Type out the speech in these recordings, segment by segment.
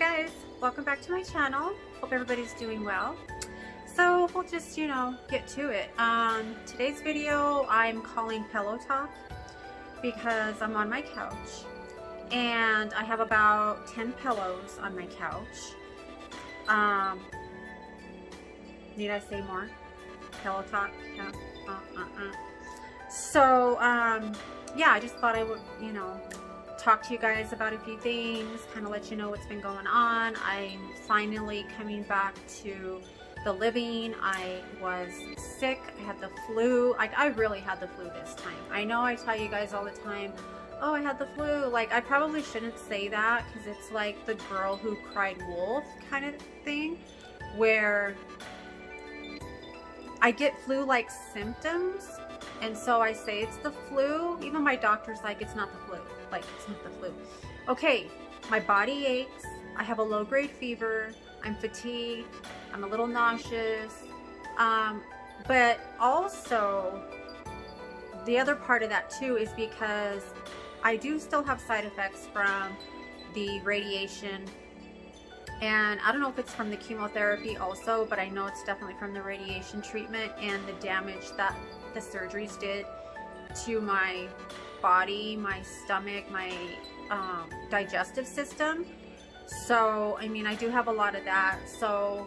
guys, welcome back to my channel. Hope everybody's doing well. So we'll just, get to it. Today's video I'm calling Pillow Talk because I'm on my couch and I have about 10 pillows on my couch. Need I say more? Pillow Talk? Yeah. So, yeah, I just thought I would, talk to you guys about a few things, kind of let you know what's been going on. I'm finally coming back to the living. I was sick. I had the flu. I really had the flu this time. I know I tell you guys all the time, oh, I had the flu. Like, I probably shouldn't say that because it's like the girl who cried wolf kind of thing, where I get flu-like symptoms, and so I say it's the flu. Even my doctor's like, it's not the flu. Like, it's not the flu. Okay, my body aches. I have a low-grade fever. I'm fatigued. I'm a little nauseous. But also, the other part of that too is because I do still have side effects from the radiation. And I don't know if it's from the chemotherapy also, but I know it's definitely from the radiation treatment and the damage that the surgeries did to my body, my stomach, my digestive system. So, I mean, I do have a lot of that. So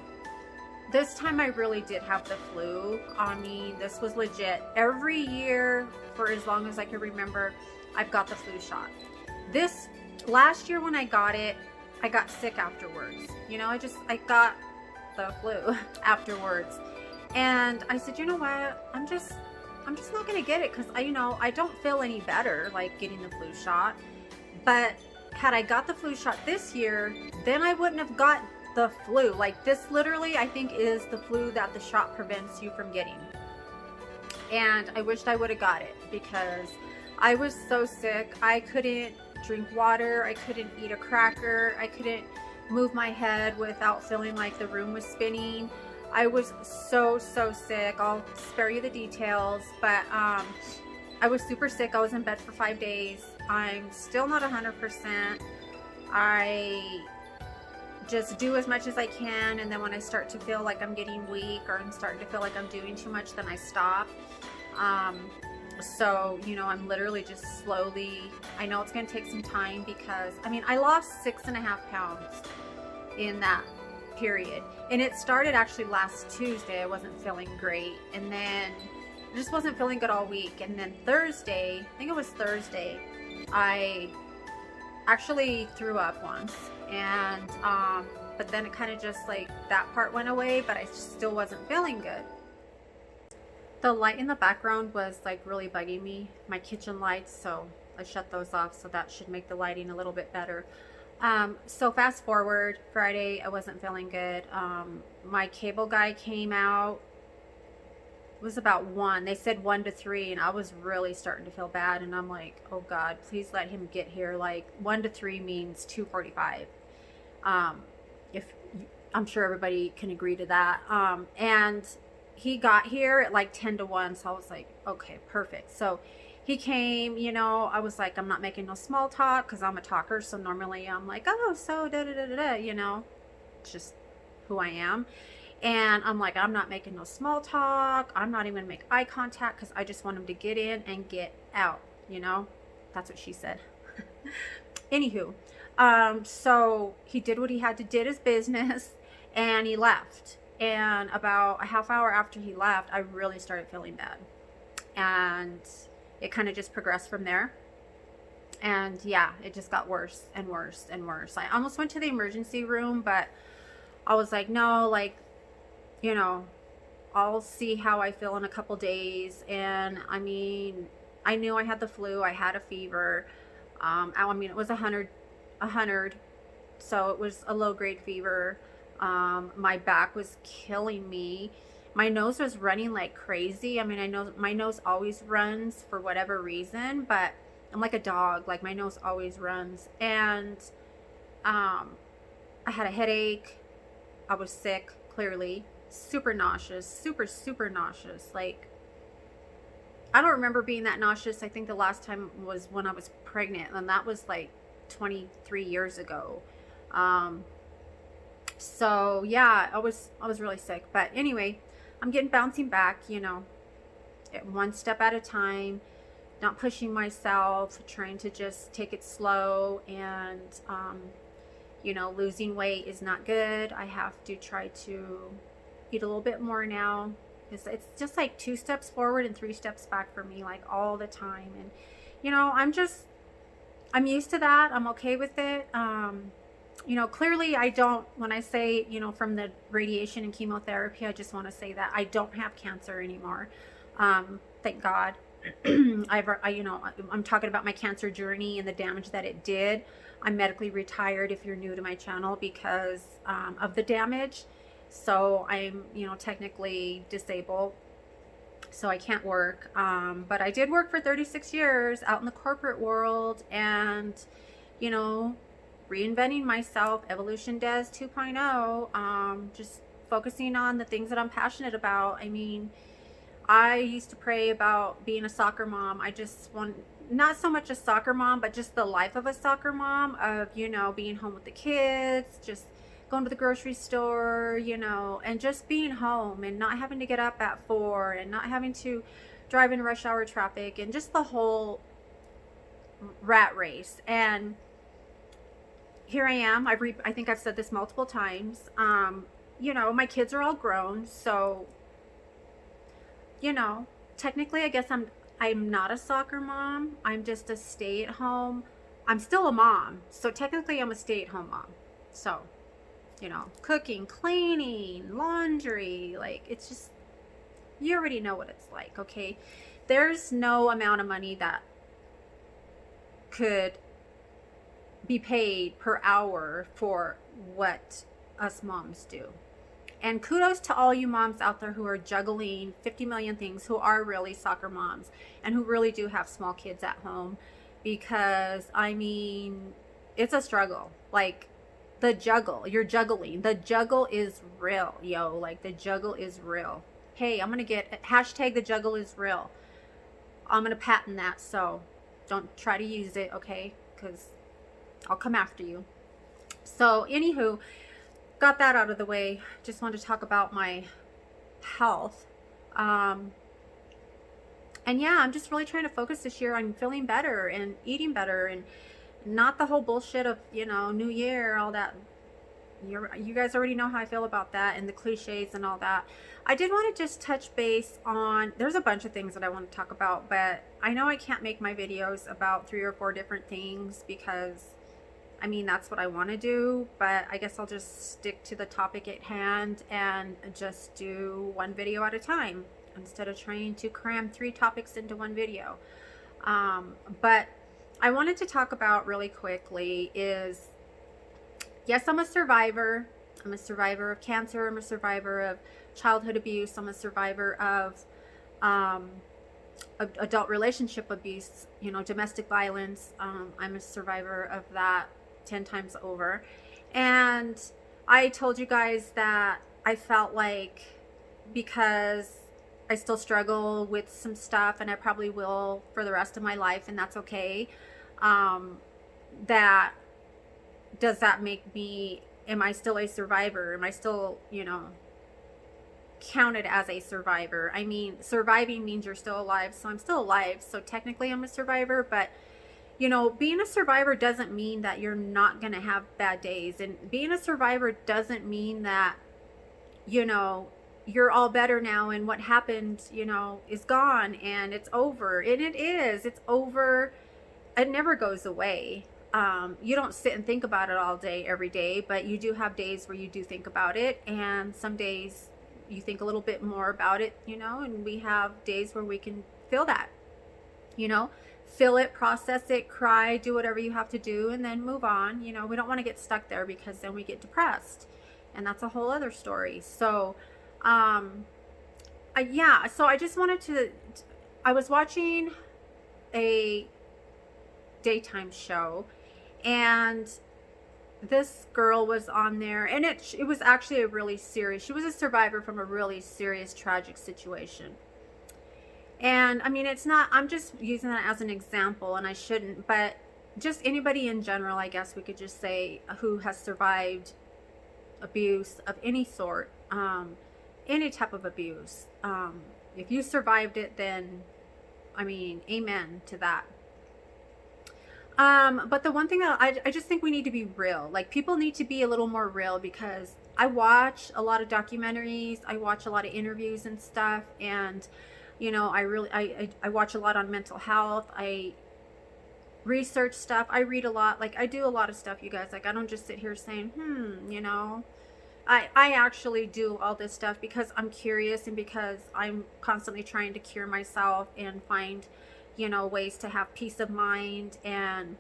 this time I really did have the flu. I mean, this was legit. Every year for as long as I can remember, I've got the flu shot. This last year when I got it, I got sick afterwards. I got the flu afterwards. And I said, you know what? I'm just not gonna get it because I don't feel any better like getting the flu shot. But had I got the flu shot this year, then I wouldn't have got the flu. Like, this literally, I think, is the flu that the shot prevents you from getting. And I wished I would have got it because I was so sick. I couldn't drink water. I couldn't eat a cracker. I couldn't move my head without feeling like the room was spinning. I was so sick. I'll spare you the details, but I was super sick. I was in bed for 5 days. I'm still not 100%. I just do as much as I can, and then when I start to feel like I'm getting weak or I'm starting to feel like I'm doing too much, then I stop. So, I'm literally just slowly, I know it's going to take some time because, I lost 6.5 pounds in that period. And it started actually last Tuesday. I wasn't feeling great. And then I just wasn't feeling good all week. And then Thursday, I think it was Thursday, I actually threw up once. And, but then it kind of just like that part went away, but I still wasn't feeling good. The light in the background was like really bugging me, my kitchen lights, so I shut those off, so that should make the lighting a little bit better. So fast forward, Friday, I wasn't feeling good. My cable guy came out. It was about 1. They said 1 to 3, and I was really starting to feel bad, and I'm like, oh God, please let him get here. Like, 1 to 3 means 2:45. If I'm sure everybody can agree to that. And he got here at like 10 to 1, so I was like, okay, perfect. So he came, I was like, I'm not making no small talk because I'm a talker, so normally I'm like, oh, so da-da-da-da-da, it's just who I am. And I'm like, I'm not making no small talk. I'm not even going to make eye contact because I just want him to get in and get out, That's what she said. Anywho, so he did what he had to, did his business, and he left. And about a half hour after he left, I really started feeling bad. And it kind of just progressed from there. And yeah, it just got worse and worse and worse. I almost went to the emergency room, but I was like, no, like, I'll see how I feel in a couple days. And I knew I had the flu. I had a fever. It was 100. So it was a low grade fever. My back was killing me. My nose was running like crazy. I know my nose always runs for whatever reason, but I'm like a dog. Like, my nose always runs. And I had a headache. I was sick, clearly. Super nauseous. Super nauseous. Like, I don't remember being that nauseous. I think the last time was when I was pregnant, and that was like 23 years ago. So yeah, I was really sick. But anyway, I'm getting bouncing back, you know, one step at a time, not pushing myself, trying to just take it slow. And you know, losing weight is not good. I have to try to eat a little bit more now. It's just like 2 steps forward and 3 steps back for me, like all the time. And you know, I'm used to that. I'm okay with it. You know, clearly I don't, when I say, you know, from the radiation and chemotherapy, I just want to say that I don't have cancer anymore. Thank God. You know, I'm talking about my cancer journey and the damage that it did. I'm medically retired if you're new to my channel because of the damage. So I'm, you know, technically disabled. So I can't work. But I did work for 36 years out in the corporate world and, you know, reinventing myself, Evolution Des 2.0, just focusing on the things that I'm passionate about. I mean, I used to pray about being a soccer mom. I just want, not so much a soccer mom, but just the life of a soccer mom, of, you know, being home with the kids, just going to the grocery store, you know, and just being home and not having to get up at 4 and not having to drive in rush hour traffic and just the whole rat race. And here I am. I think I've said this multiple times. You know, my kids are all grown, so, you know, technically I guess I'm not a soccer mom. I'm just a stay-at-home. I'm still a mom, so technically I'm a stay-at-home mom. So, you know, cooking, cleaning, laundry, like, it's just, you already know what it's like, okay? There's no amount of money that could be paid per hour for what us moms do. And kudos to all you moms out there who are juggling 50 million things, who are really soccer moms and who really do have small kids at home, because I mean, it's a struggle. Like, the juggle, you're juggling. The juggle is real, yo. Like, the juggle is real. Hey, I'm gonna get hashtag the juggle is real. I'm gonna patent that, so don't try to use it, okay? Because I'll come after you. So anywho, got that out of the way. Just wanted to talk about my health. And yeah, I'm just really trying to focus this year on feeling better and eating better, and not the whole bullshit of, you know, New Year, all that. You guys already know how I feel about that and the cliches and all that. I did want to just touch base on, there's a bunch of things that I want to talk about, but I know I can't make my videos about 3 or 4 different things because, I mean, that's what I want to do, but I guess I'll just stick to the topic at hand and just do one video at a time instead of trying to cram 3 topics into one video. But I wanted to talk about really quickly is, yes, I'm a survivor. I'm a survivor of cancer. I'm a survivor of childhood abuse. I'm a survivor of adult relationship abuse, you know, domestic violence. I'm a survivor of that 10 times over. And I told you guys that I felt like, because I still struggle with some stuff, and I probably will for the rest of my life, and that's okay, that does that make me, am I still a survivor? Am I still, you know, counted as a survivor? I mean, surviving means you're still alive, so I'm still alive, so technically I'm a survivor. But you know, being a survivor doesn't mean that you're not gonna have bad days, and being a survivor doesn't mean that, you know, you're all better now and what happened, you know, is gone and it's over. And it is, it's over. It never goes away. You don't sit and think about it all day, every day, but you do have days where you do think about it, and some days you think a little bit more about it, you know, and we have days where we can feel that, you know, feel it, process it, cry, do whatever you have to do, and then move on. You know, we don't want to get stuck there because then we get depressed, and that's a whole other story. So, yeah, so I just wanted to, I was watching a daytime show, and this girl was on there, and it was actually a really serious, she was a survivor from a really serious tragic situation. And I mean, it's not, I'm just using that as an example, and I shouldn't, but just anybody in general, I guess we could just say, who has survived abuse of any sort, any type of abuse. If you survived it, then, I mean, amen to that. But the one thing that I just think we need to be real. Like, people need to be a little more real, because I watch a lot of documentaries, I watch a lot of interviews and stuff, and you know, I watch a lot on mental health. I research stuff. I read a lot. Like, I do a lot of stuff, you guys. Like, I don't just sit here saying, you know. I actually do all this stuff because I'm curious, and because I'm constantly trying to cure myself and find, you know, ways to have peace of mind, and,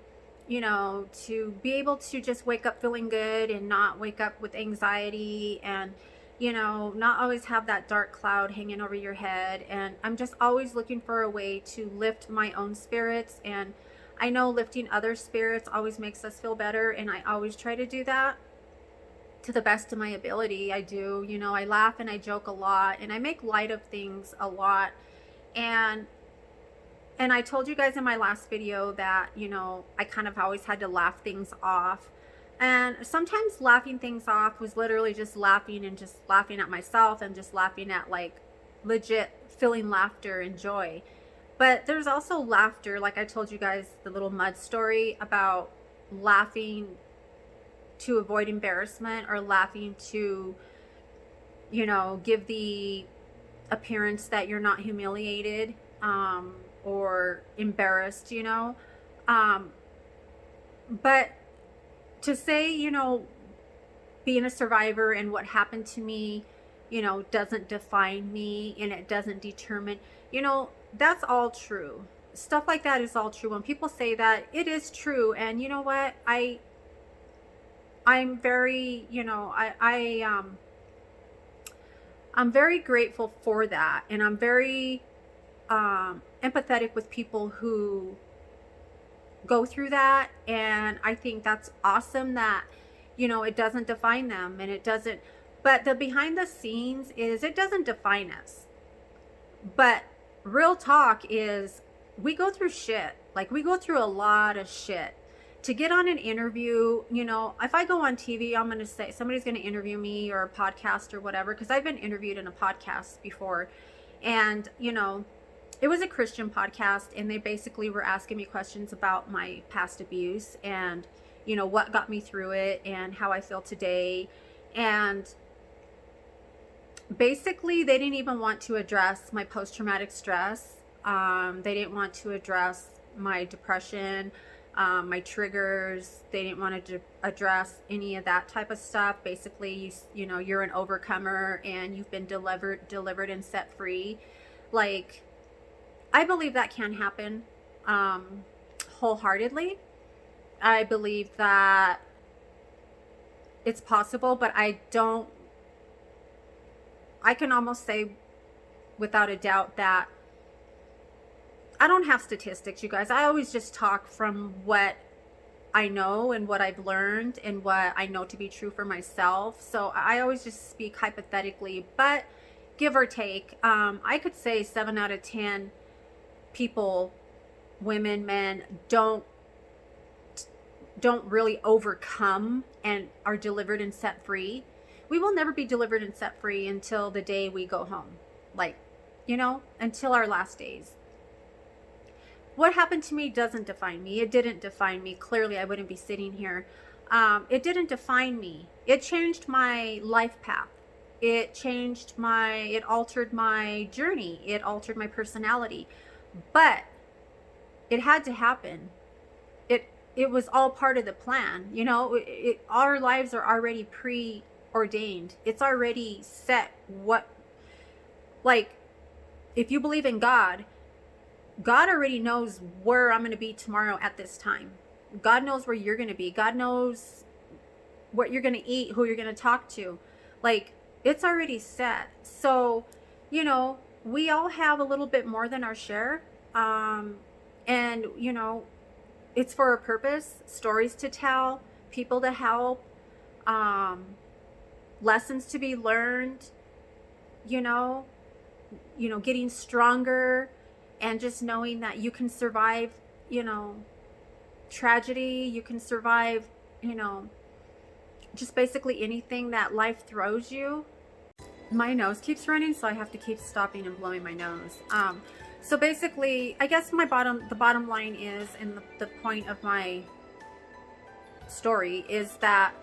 you know, to be able to just wake up feeling good and not wake up with anxiety, and, you know, not always have that dark cloud hanging over your head. And I'm just always looking for a way to lift my own spirits. And I know lifting other spirits always makes us feel better, and I always try to do that to the best of my ability. I do, you know, I laugh and I joke a lot, and I make light of things a lot. And I told you guys in my last video that, you know, I kind of always had to laugh things off. And sometimes laughing things off was literally just laughing, and just laughing at myself, and just laughing at, like, legit feeling laughter and joy. But there's also laughter, like I told you guys the little mud story about laughing to avoid embarrassment, or laughing to, you know, give the appearance that you're not humiliated, or embarrassed, you know. But to say, you know, being a survivor and what happened to me, you know, doesn't define me, and it doesn't determine, you know, that's all true. Stuff like that is all true. When people say that, it is true. And you know what? I'm very, you know, I'm very grateful for that. And I'm very empathetic with people who go through that. And I think that's awesome that, you know, it doesn't define them, and it doesn't, but the behind the scenes is, it doesn't define us. But real talk is, we go through shit. Like, we go through a lot of shit to get on an interview. You know, if I go on TV, I'm going to say, somebody's going to interview me, or a podcast or whatever, because I've been interviewed in a podcast before. And, you know, it was a Christian podcast, and they basically were asking me questions about my past abuse, and, you know, what got me through it, and how I feel today. And basically, they didn't even want to address my post-traumatic stress. They didn't want to address my depression, my triggers. They didn't want to address any of that type of stuff. Basically, you know, you're an overcomer, and you've been delivered and set free. Like, I believe that can happen, wholeheartedly. I believe that it's possible, but I can almost say without a doubt that I don't have statistics, you guys. I always just talk from what I know, and what I've learned, and what I know to be true for myself. So I always just speak hypothetically, but give or take, I could say 7 out of 10 people, women, men, don't really overcome and are delivered and set free. We will never be delivered and set free until the day we go home. Like, you know, until our last days. What happened to me doesn't define me. It didn't define me. Clearly, I wouldn't be sitting here. It didn't define me. It changed my life path. It altered my journey. It altered my personality. But it had to happen. It was all part of the plan. You know, our lives are already preordained. It's already set. Like, if you believe in God, God already knows where I'm going to be tomorrow at this time. God knows where you're going to be. God knows what you're going to eat, who you're going to talk to. Like, it's already set. So, you know, we all have a little bit more than our share. And, you know, it's for a purpose. Stories to tell, people to help, lessons to be learned, you know, getting stronger, and just knowing that you can survive, you know, tragedy. You can survive, you know, just basically anything that life throws you. My nose keeps running, so I have to keep stopping and blowing my nose. So basically, I guess the bottom line is, and the point of my story is that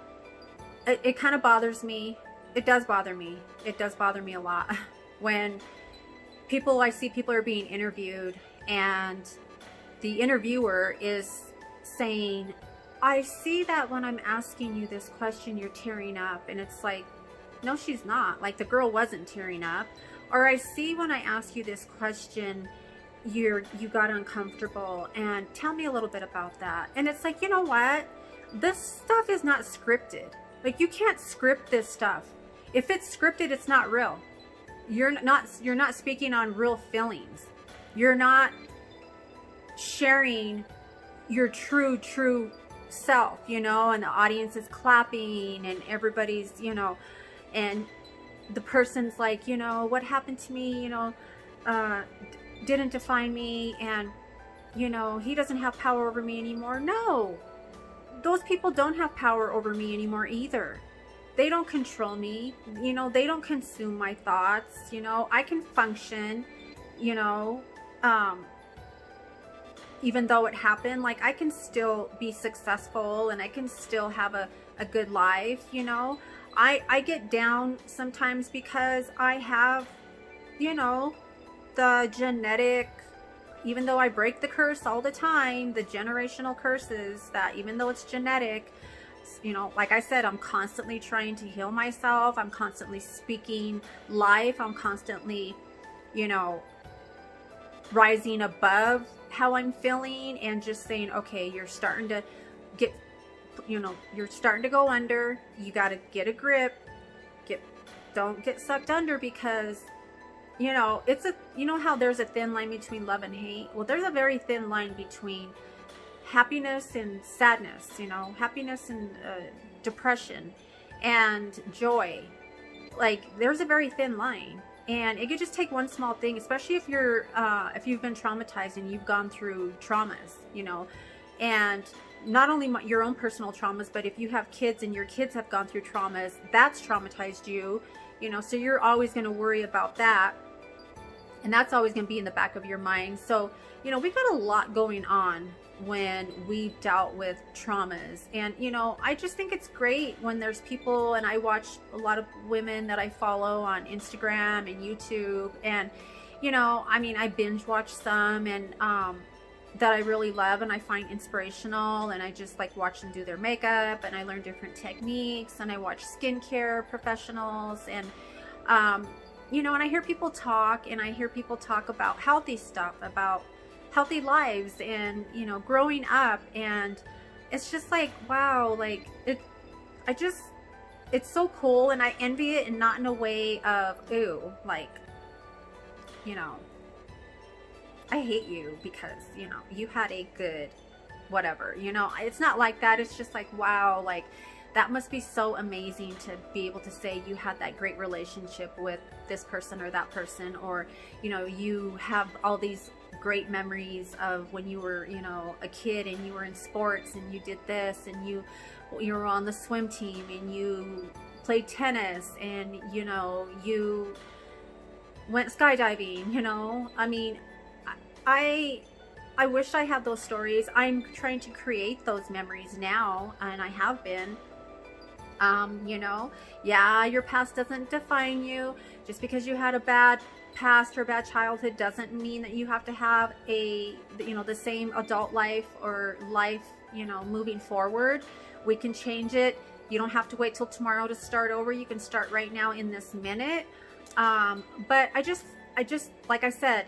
it kind of bothers me. It does bother me. It does bother me a lot when I see people are being interviewed and the interviewer is saying, I see that when I'm asking you this question, you're tearing up. And it's like, no, she's not. Like, the girl wasn't tearing up. Or I see when I ask you this question, you got uncomfortable, and tell me a little bit about that. And it's like, you know what? This stuff is not scripted. Like, you can't script this stuff. If it's scripted, it's not real. You're not speaking on real feelings. You're not sharing your true self, you know, and the audience is clapping and everybody's, you know, and the person's like, you know, what happened to me, you know, didn't define me, and, you know, he doesn't have power over me anymore. No, those people don't have power over me anymore either. They don't control me, you know, they don't consume my thoughts, you know, I can function, you know, even though it happened, like, I can still be successful and I can still have a good life, you know. I get down sometimes because I have, you know, the genetic, even though I break the curse all the time, the generational curses, that even though it's genetic, you know, like I said, I'm constantly trying to heal myself. I'm constantly speaking life. I'm constantly, you know, rising above how I'm feeling and just saying, okay, you're starting to get, you know, you're starting to go under. You got to get a grip. Don't get sucked under, because, you know, you know how there's a thin line between love and hate? Well, there's a very thin line between happiness and sadness, you know, happiness and depression and joy. Like, there's a very thin line. And it could just take one small thing, especially if you've been traumatized and you've gone through traumas, you know, and not only your own personal traumas, but if you have kids and your kids have gone through traumas, that's traumatized you, you know, so you're always going to worry about that. And that's always going to be in the back of your mind. So, you know, we've got a lot going on when we've dealt with traumas. And, you know, I just think it's great when there's people, and I watch a lot of women that I follow on Instagram and YouTube, and, you know, I mean, I binge watch some, and that I really love and I find inspirational, and I just like watch them do their makeup, and I learn different techniques, and I watch skincare professionals, and you know, and I hear people talk, and I hear people talk about healthy stuff, about healthy lives, and, you know, growing up, and it's just like, wow, like, it's so cool, and I envy it, and not in a way of, ooh, like, you know, I hate you because, you know, you had a good whatever, you know. It's not like that. It's just like, wow, like, that must be so amazing to be able to say you had that great relationship with this person or that person, or, you know, you have all these great memories of when you were, you know, a kid, and you were in sports, and you did this, and you were on the swim team, and you played tennis, and, you know, you went skydiving, you know. I mean, I wish I had those stories. I'm trying to create those memories now, and I have been. You know, yeah, your past doesn't define you. Just because you had a bad past or bad childhood doesn't mean that you have to have a, you know, the same adult life or life, you know, moving forward. We can change it. You don't have to wait till tomorrow to start over. You can start right now in this minute. But I just, like I said,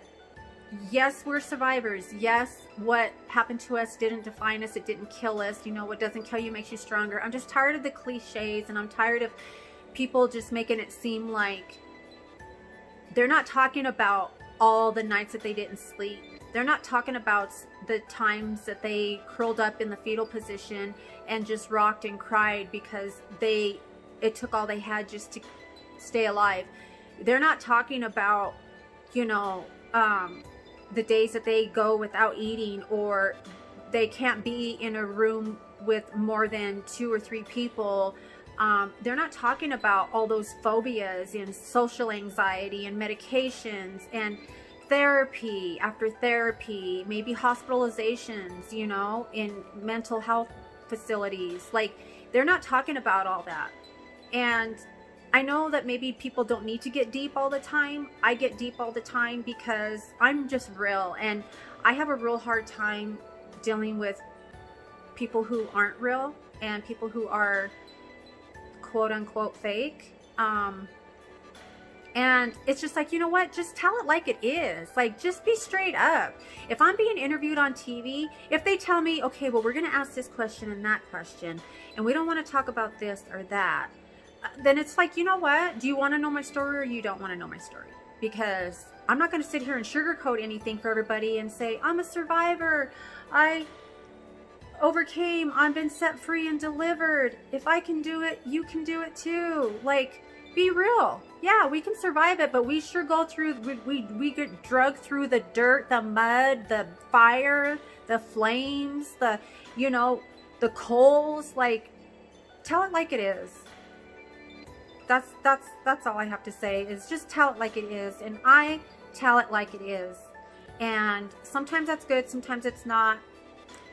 yes, we're survivors. Yes, what happened to us didn't define us. It didn't kill us. You know, what doesn't kill you makes you stronger. I'm just tired of the cliches, and I'm tired of people just making it seem like they're not talking about all the nights that they didn't sleep. They're not talking about the times that they curled up in the fetal position and just rocked and cried because it took all they had just to stay alive. They're not talking about, you know, the days that they go without eating, or they can't be in a room with more than 2 or 3 people They're not talking about all those phobias and social anxiety and medications and therapy after therapy, maybe hospitalizations, you know, in mental health facilities. Like, they're not talking about all that. And I know that maybe people don't need to get deep all the time. I get deep all the time because I'm just real, and I have a real hard time dealing with people who aren't real and people who are quote unquote fake. And it's just like, you know what? Just tell it like it is. Like, just be straight up. If I'm being interviewed on TV, if they tell me, okay, well, we're going to ask this question and that question, and we don't want to talk about this or that, then it's like, you know what? Do you want to know my story or you don't want to know my story? Because I'm not going to sit here and sugarcoat anything for everybody and say, I'm a survivor. I overcame. I've been set free and delivered. If I can do it, you can do it too. Like, be real. Yeah, we can survive it, but we sure go through, we get drugged through the dirt, the mud, the fire, the flames, the, you know, the coals. Like, tell it like it is. That's all I have to say, is just tell it like it is. And I tell it like it is. And sometimes that's good, sometimes it's not.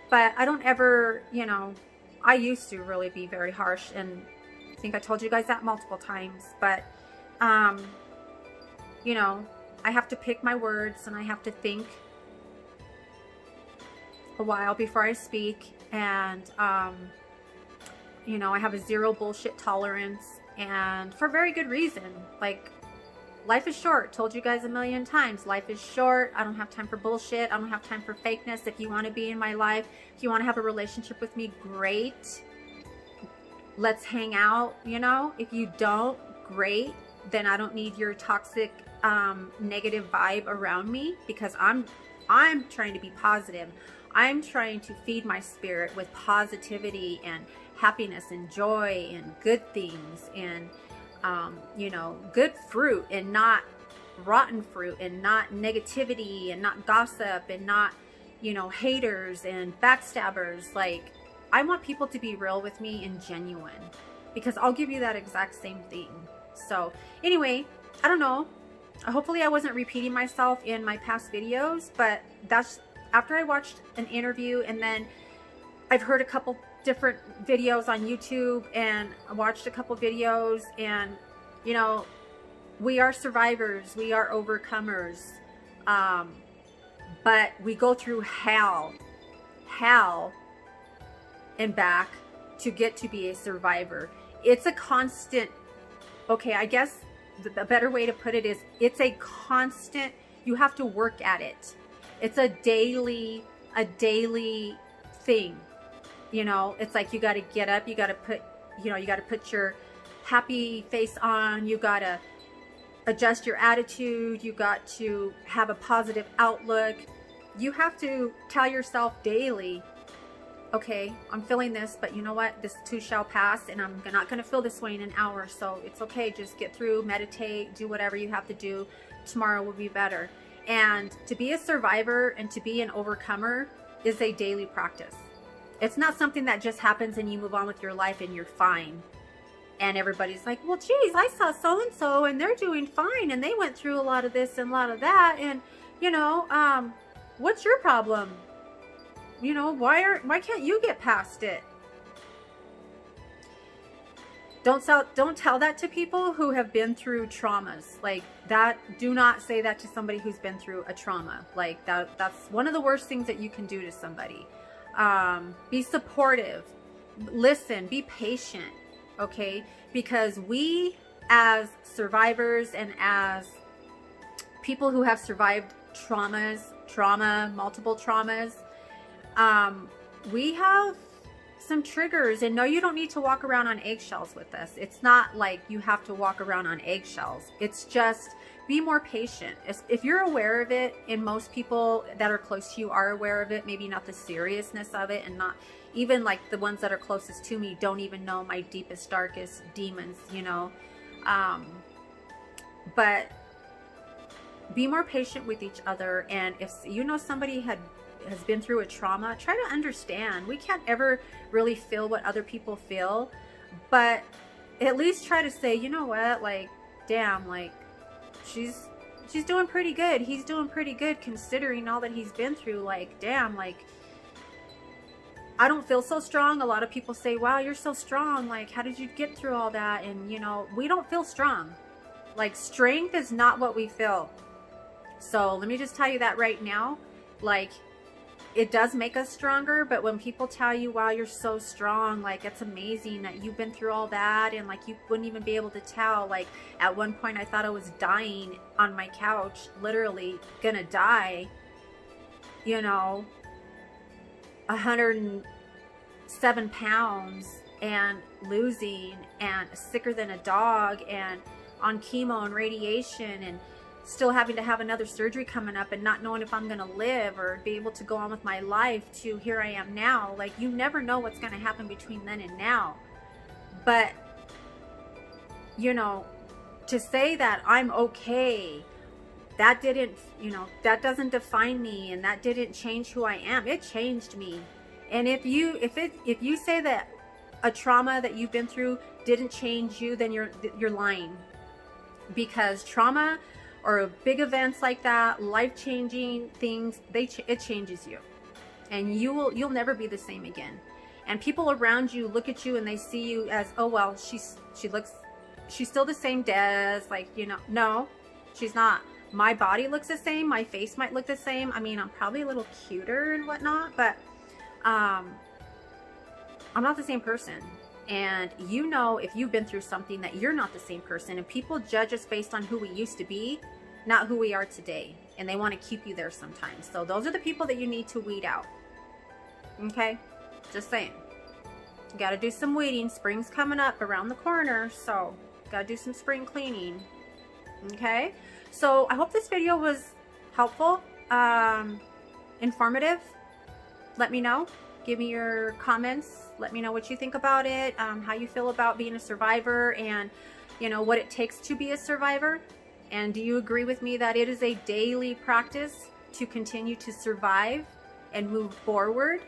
But I don't ever, you know, I used to really be very harsh, and I think I told you guys that multiple times. But, you know, I have to pick my words, and I have to think a while before I speak. And, you know, I have a zero bullshit tolerance, and for very good reason. Like, life is short. Told you guys a million times. Life is short. I don't have time for bullshit. I don't have time for fakeness. If you want to be in my life, if you want to have a relationship with me, great. Let's hang out, you know. If you don't, great. Then I don't need your toxic, negative vibe around me, because I'm trying to be positive. I'm trying to feed my spirit with positivity and happiness and joy and good things, and you know, good fruit, and not rotten fruit, and not negativity, and not gossip, and not, you know, haters and backstabbers. Like, I want people to be real with me and genuine, because I'll give you that exact same thing. So anyway, I don't know. Hopefully I wasn't repeating myself in my past videos, but that's after I watched an interview, and then I've heard a couple different videos on YouTube, and I watched a couple videos, and, you know, we are survivors, we are overcomers, but we go through hell and back to get to be a survivor. It's a constant, okay, I guess the better way to put it is, it's a constant, you have to work at it. It's a daily thing. You know, it's like, you got to get up, you got to put, you know, you got to put your happy face on, you got to adjust your attitude, you got to have a positive outlook. You have to tell yourself daily, okay, I'm feeling this, but you know what, this too shall pass, and I'm not going to feel this way in an hour, so it's okay, just get through, meditate, do whatever you have to do, tomorrow will be better. And to be a survivor and to be an overcomer is a daily practice. It's not something that just happens and you move on with your life and you're fine. And everybody's like, well, geez, I saw so-and-so and they're doing fine, and they went through a lot of this and a lot of that, and, you know, what's your problem? You know, why can't you get past it? Don't tell that to people who have been through traumas. Like, that, do not say that to somebody who's been through a trauma. Like, that's one of the worst things that you can do to somebody. Be supportive, listen, be patient, okay? Because we, as survivors and as people who have survived multiple traumas, we have some triggers. And no, you don't need to walk around on eggshells with us. It's not like you have to walk around on eggshells. It's just, be more patient. If you're aware of it, and most people that are close to you are aware of it, maybe not the seriousness of it, and not even like the ones that are closest to me don't even know my deepest, darkest demons, you know. But be more patient with each other. And if you know somebody has been through a trauma, try to understand. We can't ever really feel what other people feel, but at least try to say, you know what, like, damn, like, she's doing pretty good. He's doing pretty good considering all that he's been through. Like, damn, like, I don't feel so strong. A lot of people say, wow, you're so strong. Like, how did you get through all that? And, you know, we don't feel strong. Like, strength is not what we feel. So let me just tell you that right now. Like, it does make us stronger, but when people tell you, wow, you're so strong, like, it's amazing that you've been through all that, and like, you wouldn't even be able to tell. Like, at one point I thought I was dying on my couch, literally gonna die, you know, 107 pounds and losing, and sicker than a dog, and on chemo and radiation, and still having to have another surgery coming up, and not knowing if I'm gonna live or be able to go on with my life, to here I am now. Like, you never know what's gonna happen between then and now. But, you know, to say that I'm okay, that didn't, you know, that doesn't define me, and that didn't change who I am. It changed me. And if you say that a trauma that you've been through didn't change you, then you're lying. Because trauma, or big events like that, life-changing things, it changes you, and you'll never be the same again. And people around you look at you and they see you as, oh well, she's still the same Des, like, you know. No, she's not. My body looks the same, my face might look the same. I mean, I'm probably a little cuter and whatnot, but I'm not the same person. And you know, if you've been through something, that you're not the same person. And people judge us based on who we used to be, not who we are today. And they want to keep you there sometimes. So those are the people that you need to weed out. Okay? Just saying. You got to do some weeding. Spring's coming up around the corner. So got to do some spring cleaning. Okay? So I hope this video was helpful, informative. Let me know. Give me your comments. Let me know what you think about it, how you feel about being a survivor, and, you know, what it takes to be a survivor. And do you agree with me that it is a daily practice to continue to survive and move forward?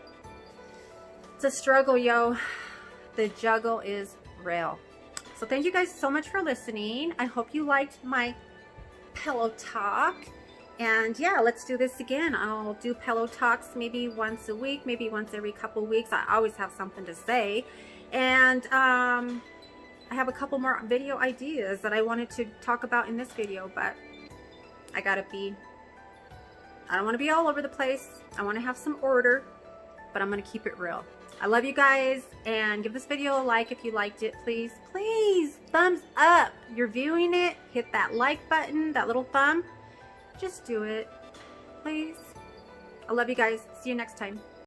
It's a struggle, yo. The juggle is real. So thank you guys so much for listening. I hope you liked my pillow talk. And yeah, let's do this again. I'll do pillow talks maybe once a week, maybe once every couple weeks. I always have something to say. And I have a couple more video ideas that I wanted to talk about in this video, but I don't want to be all over the place. I want to have some order, but I'm going to keep it real. I love you guys, and give this video a like if you liked it, please. Please, thumbs up. You're viewing it, hit that like button, that little thumb. Just do it, please. I love you guys. See you next time.